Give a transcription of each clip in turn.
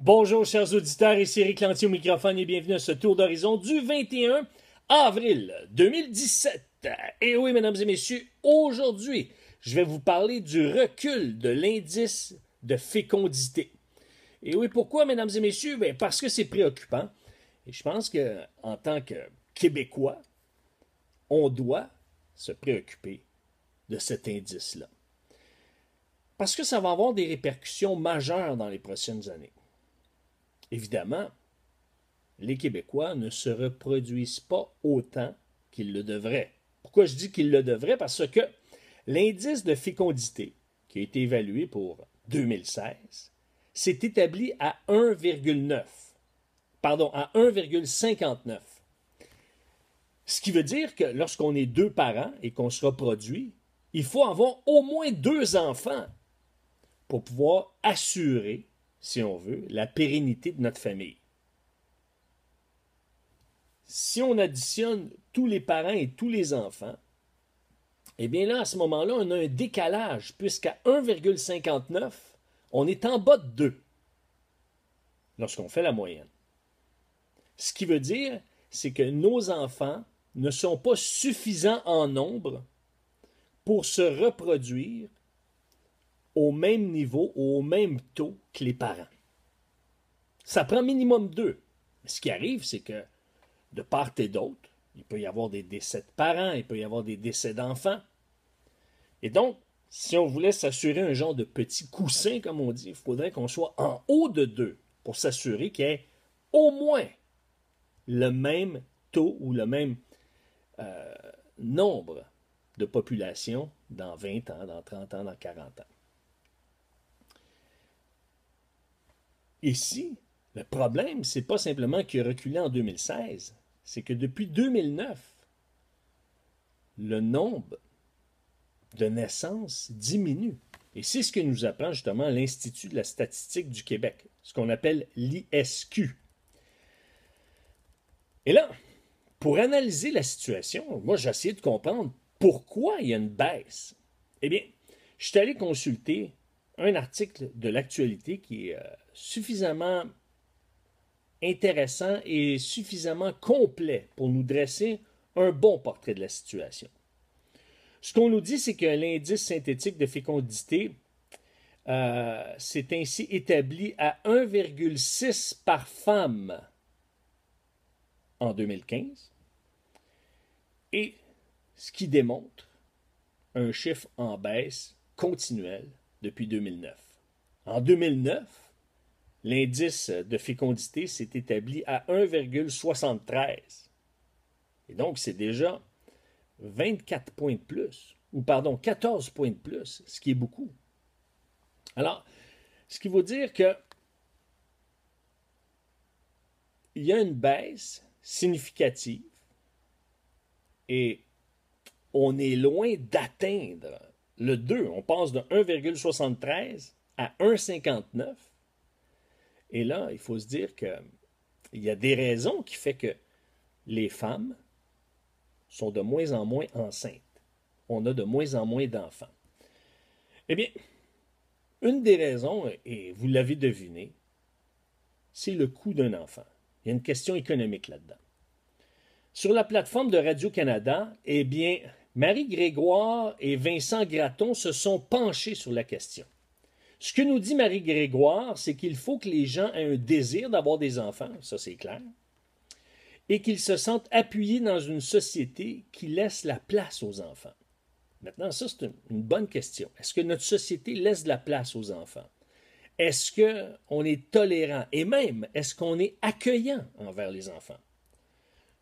Bonjour chers auditeurs, ici Éric Lantier au microphone et bienvenue à ce tour d'horizon du 21 avril 2017. Et oui, mesdames et messieurs, aujourd'hui, je vais vous parler du recul de l'indice de fécondité. Et oui, pourquoi, mesdames et messieurs? Bien, parce que c'est préoccupant. Et je pense qu'en tant que Québécois, on doit se préoccuper de cet indice-là. Parce que ça va avoir des répercussions majeures dans les prochaines années. Évidemment, les Québécois ne se reproduisent pas autant qu'ils le devraient. Pourquoi je dis qu'ils le devraient? Parce que l'indice de fécondité, qui a été évalué pour 2016, s'est établi à 1,9. Pardon, à 1,59. Ce qui veut dire que lorsqu'on est deux parents et qu'on se reproduit, il faut avoir au moins 2 enfants pour pouvoir assurer, si on veut, la pérennité de notre famille. Si on additionne tous les parents et tous les enfants, eh bien là, à ce moment-là, on a un décalage, puisqu'à 1,59, on est en bas de 2 lorsqu'on fait la moyenne. Ce qui veut dire, c'est que nos enfants ne sont pas suffisants en nombre pour se reproduire au même niveau, au même taux que les parents. Ça prend minimum 2. Ce qui arrive, c'est que de part et d'autre, il peut y avoir des décès de parents, il peut y avoir des décès d'enfants. Et donc, si on voulait s'assurer un genre de petit coussin, comme on dit, il faudrait qu'on soit en haut de 2 pour s'assurer qu'il y ait au moins le même taux ou le même nombre de population dans 20 ans, dans 30 ans, dans 40 ans. Ici, le problème, c'est pas simplement qu'il a reculé en 2016, c'est que depuis 2009, le nombre de naissances diminue. Et c'est ce que nous apprend justement l'Institut de la statistique du Québec, ce qu'on appelle l'ISQ. Et là, pour analyser la situation, moi j'ai essayé de comprendre pourquoi il y a une baisse. Eh bien, je suis allé consulter un article de l'actualité qui est suffisamment intéressant et suffisamment complet pour nous dresser un bon portrait de la situation. Ce qu'on nous dit, c'est que l'indice synthétique de fécondité s'est ainsi établi à 1,6 par femme en 2015, et ce qui démontre un chiffre en baisse continuelle depuis 2009. En 2009, l'indice de fécondité s'est établi à 1,73. Et donc, c'est déjà 24 points de plus, ou pardon, 14 points de plus, ce qui est beaucoup. Alors, ce qui veut dire que il y a une baisse significative et on est loin d'atteindre le 2. On passe de 1,73 à 1,59. Et là, il faut se dire qu'il y a des raisons qui font que les femmes sont de moins en moins enceintes. On a de moins en moins d'enfants. Eh bien, une des raisons, et vous l'avez deviné, c'est le coût d'un enfant. Il y a une question économique là-dedans. Sur la plateforme de Radio-Canada, eh bien, Marie Grégoire et Vincent Gratton se sont penchés sur la question. Ce que nous dit Marie Grégoire, c'est qu'il faut que les gens aient un désir d'avoir des enfants, ça c'est clair, et qu'ils se sentent appuyés dans une société qui laisse la place aux enfants. Maintenant, ça c'est une bonne question. Est-ce que notre société laisse de la place aux enfants? Est-ce qu'on est tolérant? Et même, est-ce qu'on est accueillant envers les enfants?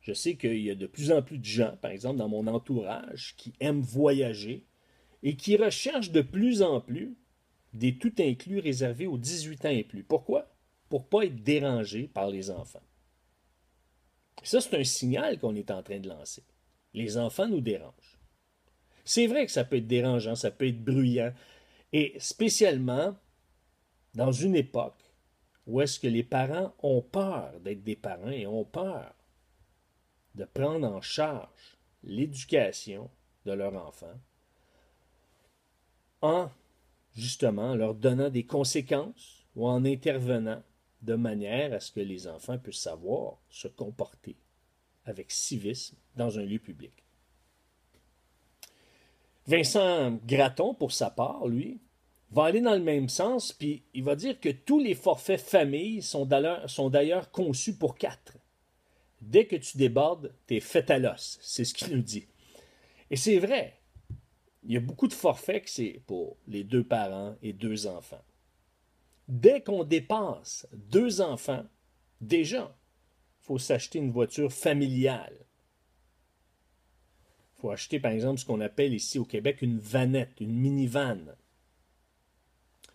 Je sais qu'il y a de plus en plus de gens, par exemple dans mon entourage, qui aiment voyager et qui recherchent de plus en plus des tout inclus réservés aux 18 ans et plus. Pourquoi? Pour ne pas être dérangés par les enfants. Ça, c'est un signal qu'on est en train de lancer. Les enfants nous dérangent. C'est vrai que ça peut être dérangeant, ça peut être bruyant, et spécialement dans une époque où est-ce que les parents ont peur d'être des parents et ont peur de prendre en charge l'éducation de leur enfant en, justement, leur donnant des conséquences ou en intervenant de manière à ce que les enfants puissent savoir se comporter avec civisme dans un lieu public. Vincent Gratton, pour sa part, lui, va aller dans le même sens, puis il va dire que tous les forfaits familles sont d'ailleurs conçus pour 4. Dès que tu débordes, t'es fait à l'os. C'est ce qu'il nous dit. Et c'est vrai. Il y a beaucoup de forfaits que c'est pour les 2 parents et 2 enfants. Dès qu'on dépasse 2 enfants, déjà, il faut s'acheter une voiture familiale. Il faut acheter, par exemple, ce qu'on appelle ici au Québec une vanette, une minivan.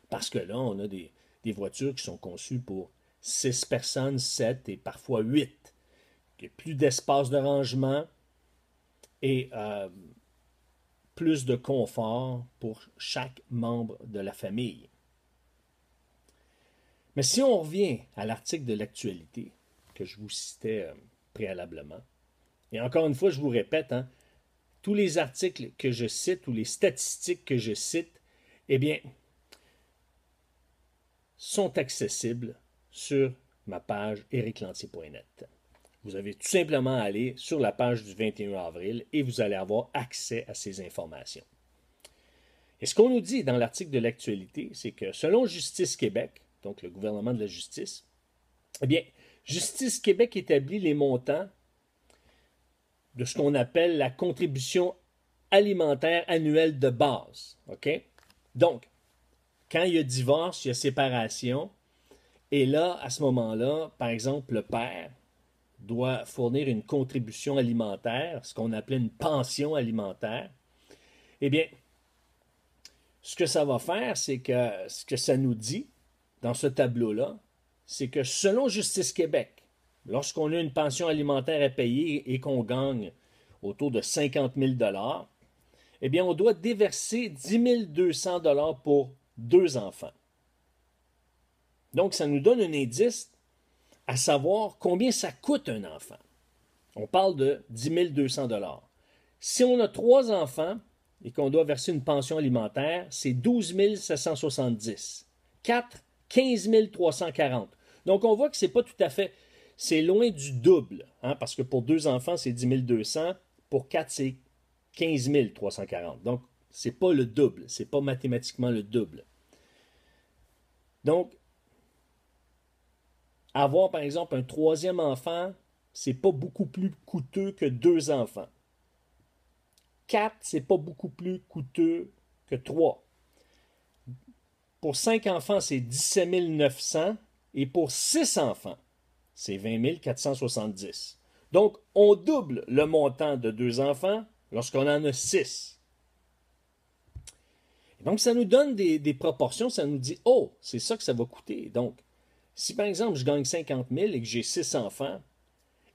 Parce que là, on a des voitures qui sont conçues pour 6 personnes, 7 et parfois 8. Il y a plus d'espace de rangement et plus de confort pour chaque membre de la famille. Mais si on revient à l'article de l'actualité que je vous citais préalablement, et encore une fois, je vous répète, tous les articles que je cite ou les statistiques que je cite, eh bien, sont accessibles sur ma page ericlantier.net. Vous avez tout simplement à aller sur la page du 21 avril et vous allez avoir accès à ces informations. Et ce qu'on nous dit dans l'article de l'actualité, c'est que selon Justice Québec, donc le gouvernement de la justice, eh bien, Justice Québec établit les montants de ce qu'on appelle la contribution alimentaire annuelle de base. OK? Donc, quand il y a divorce, il y a séparation, et là, à ce moment-là, par exemple, le père doit fournir une contribution alimentaire, ce qu'on appelait une pension alimentaire. Eh bien, ce que ça va faire, c'est que ce que ça nous dit dans ce tableau-là, c'est que selon Justice Québec, lorsqu'on a une pension alimentaire à payer et qu'on gagne autour de 50 000 $, eh bien, on doit déverser 10 200 $ pour 2 enfants. Donc, ça nous donne un indice à savoir combien ça coûte un enfant. On parle de 10 200 $. Si on a 3 enfants et qu'on doit verser une pension alimentaire, c'est 12 770. 4, 15 340. Donc, on voit que c'est pas tout à fait... C'est loin du double, parce que pour 2 enfants, c'est 10 200. Pour 4, c'est 15 340. Donc, c'est pas le double. C'est pas mathématiquement le double. Donc, avoir, par exemple, un 3e enfant, c'est pas beaucoup plus coûteux que 2 enfants. 4, c'est pas beaucoup plus coûteux que 3. Pour 5 enfants, c'est 17 900. Et pour 6 enfants, c'est 20 470. Donc, on double le montant de 2 enfants lorsqu'on en a 6. Et donc, ça nous donne des proportions. Ça nous dit, oh, c'est ça que ça va coûter. Donc, si par exemple, je gagne 50 000 et que j'ai 6 enfants,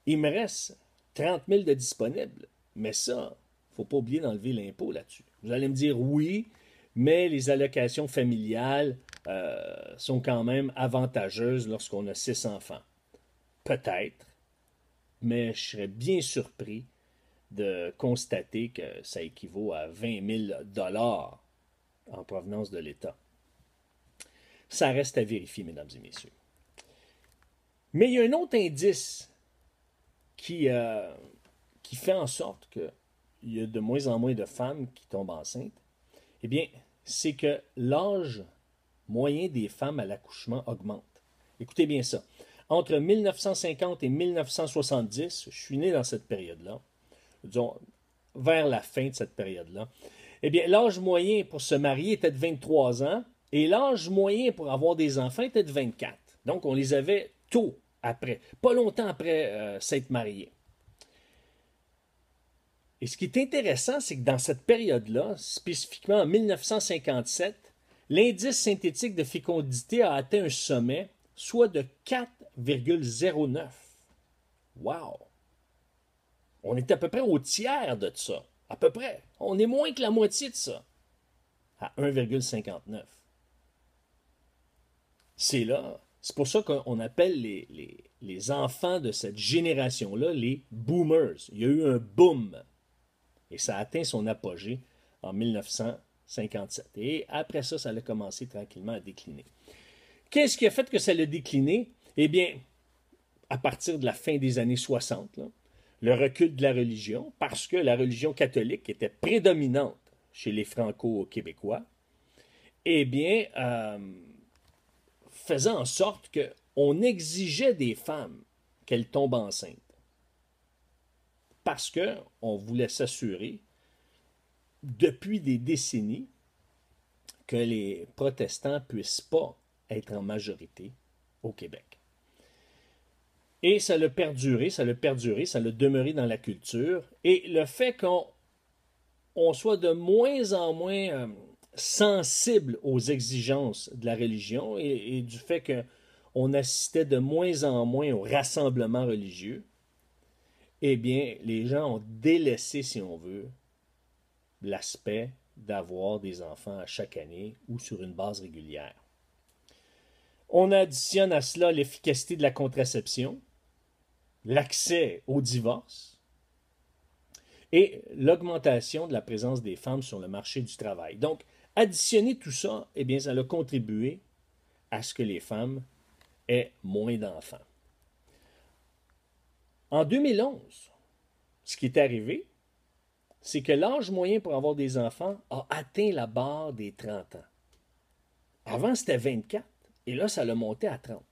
il me reste 30 000 de disponibles. Mais ça, il ne faut pas oublier d'enlever l'impôt là-dessus. Vous allez me dire oui, mais les allocations familiales sont quand même avantageuses lorsqu'on a 6 enfants. Peut-être, mais je serais bien surpris de constater que ça équivaut à 20 000 $ en provenance de l'État. Ça reste à vérifier, mesdames et messieurs. Mais il y a un autre indice qui fait en sorte qu'il y a de moins en moins de femmes qui tombent enceintes. Eh bien, c'est que l'âge moyen des femmes à l'accouchement augmente. Écoutez bien ça. Entre 1950 et 1970, je suis né dans cette période-là, disons vers la fin de cette période-là, eh bien, l'âge moyen pour se marier était de 23 ans et l'âge moyen pour avoir des enfants était de 24. Donc, on les avait tôt après, pas longtemps après s'être mariés. Et ce qui est intéressant, c'est que dans cette période-là, spécifiquement en 1957, l'indice synthétique de fécondité a atteint un sommet, soit de 4,09. Wow! On est à peu près au tiers de ça. À peu près. On est moins que la moitié de ça. À 1,59. C'est là. C'est pour ça qu'on appelle les enfants de cette génération-là les boomers. Il y a eu un boom. Et ça a atteint son apogée en 1957. Et après ça, ça a commencé tranquillement à décliner. Qu'est-ce qui a fait que ça l'a décliné? Eh bien, à partir de la fin des années 60, là, le recul de la religion, parce que la religion catholique était prédominante chez les Franco-Québécois, eh bien, faisant en sorte qu'on exigeait des femmes qu'elles tombent enceintes. Parce qu'on voulait s'assurer, depuis des décennies, que les protestants ne puissent pas être en majorité au Québec. Et ça l'a perduré, ça l'a demeuré dans la culture. Et le fait qu'on soit de moins en moins sensible aux exigences de la religion et du fait qu'on assistait de moins en moins au rassemblement religieux, eh bien, les gens ont délaissé, si on veut, l'aspect d'avoir des enfants à chaque année ou sur une base régulière. On additionne à cela l'efficacité de la contraception, l'accès au divorce et l'augmentation de la présence des femmes sur le marché du travail. Donc, additionner tout ça, eh bien, ça a contribué à ce que les femmes aient moins d'enfants. En 2011, ce qui est arrivé, c'est que l'âge moyen pour avoir des enfants a atteint la barre des 30 ans. Avant, c'était 24, et là, ça l'a monté à 30.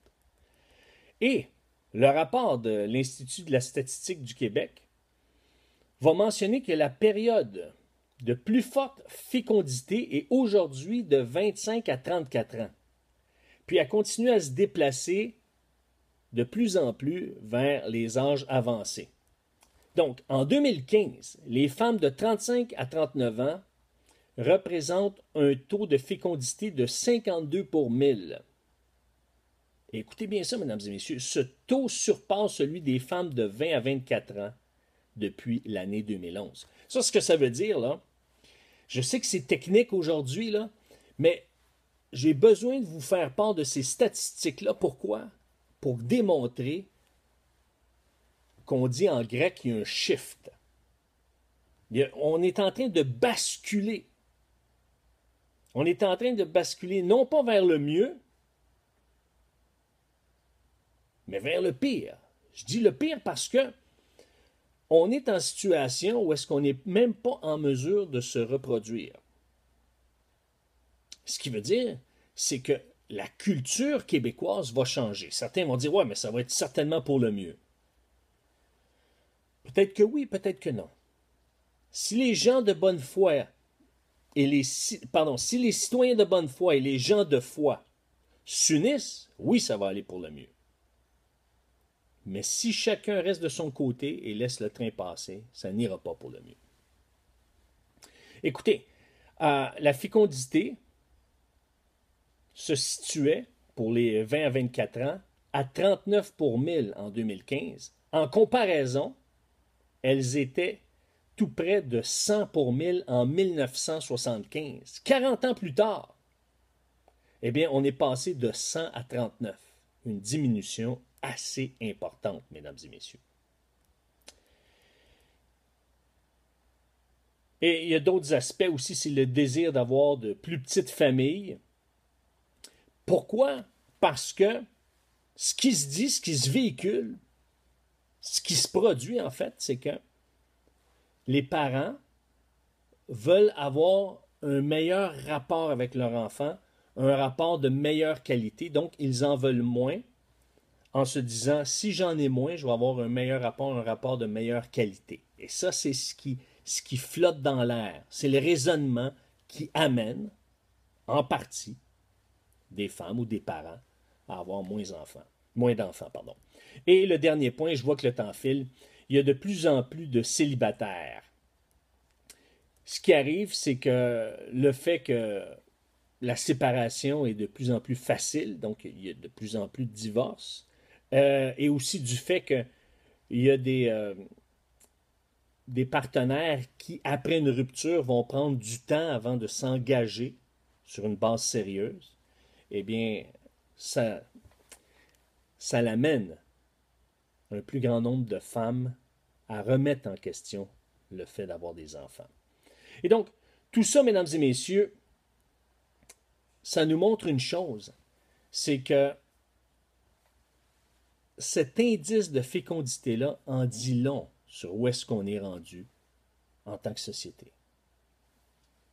Et le rapport de l'Institut de la statistique du Québec va mentionner que la période de plus forte fécondité est aujourd'hui de 25 à 34 ans. Puis elle continue à se déplacer de plus en plus vers les âges avancés. Donc, en 2015, les femmes de 35 à 39 ans représentent un taux de fécondité de 52 pour 1000. Et écoutez bien ça, mesdames et messieurs, ce taux surpasse celui des femmes de 20 à 24 ans depuis l'année 2011. Ça, ce que ça veut dire, là, je sais que c'est technique aujourd'hui, là, mais j'ai besoin de vous faire part de ces statistiques-là. Pourquoi? Pour démontrer qu'on dit en grec qu'il y a un shift. On est en train de basculer. On est en train de basculer non pas vers le mieux, mais vers le pire. Je dis le pire parce que on est en situation où est-ce qu'on n'est même pas en mesure de se reproduire. Ce qui veut dire, c'est que la culture québécoise va changer. Certains vont dire, ouais, mais ça va être certainement pour le mieux. Peut-être que oui, peut-être que non. Si les gens de bonne foi et si les citoyens de bonne foi et les gens de foi s'unissent, oui, ça va aller pour le mieux. Mais si chacun reste de son côté et laisse le train passer, ça n'ira pas pour le mieux. Écoutez, la fécondité se situait pour les 20 à 24 ans à 39 pour 1000 en 2015. En comparaison, elles étaient tout près de 100 pour 1000 en 1975. 40 ans plus tard, eh bien, on est passé de 100 à 39. Une diminution assez importante, mesdames et messieurs. Et il y a d'autres aspects aussi, c'est le désir d'avoir de plus petites familles. Pourquoi? Parce que ce qui se dit, ce qui se véhicule, ce qui se produit en fait, c'est que les parents veulent avoir un meilleur rapport avec leur enfant, un rapport de meilleure qualité, donc ils en veulent moins en se disant, si j'en ai moins, je vais avoir un meilleur rapport, un rapport de meilleure qualité. Et ça, c'est ce qui flotte dans l'air. C'est le raisonnement qui amène, en partie, des femmes ou des parents à avoir moins d'enfants. Et le dernier point, je vois que le temps file, il y a de plus en plus de célibataires. Ce qui arrive, c'est que le fait que la séparation est de plus en plus facile, donc il y a de plus en plus de divorces, et aussi du fait qu'il y a des partenaires qui, après une rupture, vont prendre du temps avant de s'engager sur une base sérieuse, eh bien, ça l'amène un plus grand nombre de femmes à remettre en question le fait d'avoir des enfants. Et donc, tout ça, mesdames et messieurs, ça nous montre une chose, c'est que cet indice de fécondité-là en dit long sur où est-ce qu'on est rendu en tant que société.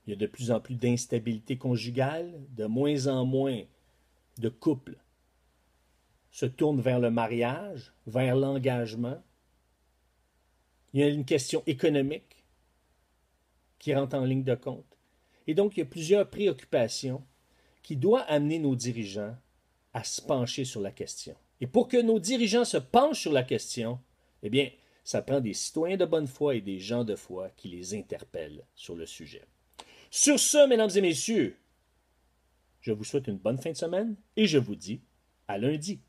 Il y a de plus en plus d'instabilité conjugale, de moins en moins de couples se tournent vers le mariage, vers l'engagement. Il y a une question économique qui rentre en ligne de compte. Et donc, il y a plusieurs préoccupations qui doivent amener nos dirigeants à se pencher sur la question. Et pour que nos dirigeants se penchent sur la question, eh bien, ça prend des citoyens de bonne foi et des gens de foi qui les interpellent sur le sujet. Sur ce, mesdames et messieurs, je vous souhaite une bonne fin de semaine et je vous dis à lundi.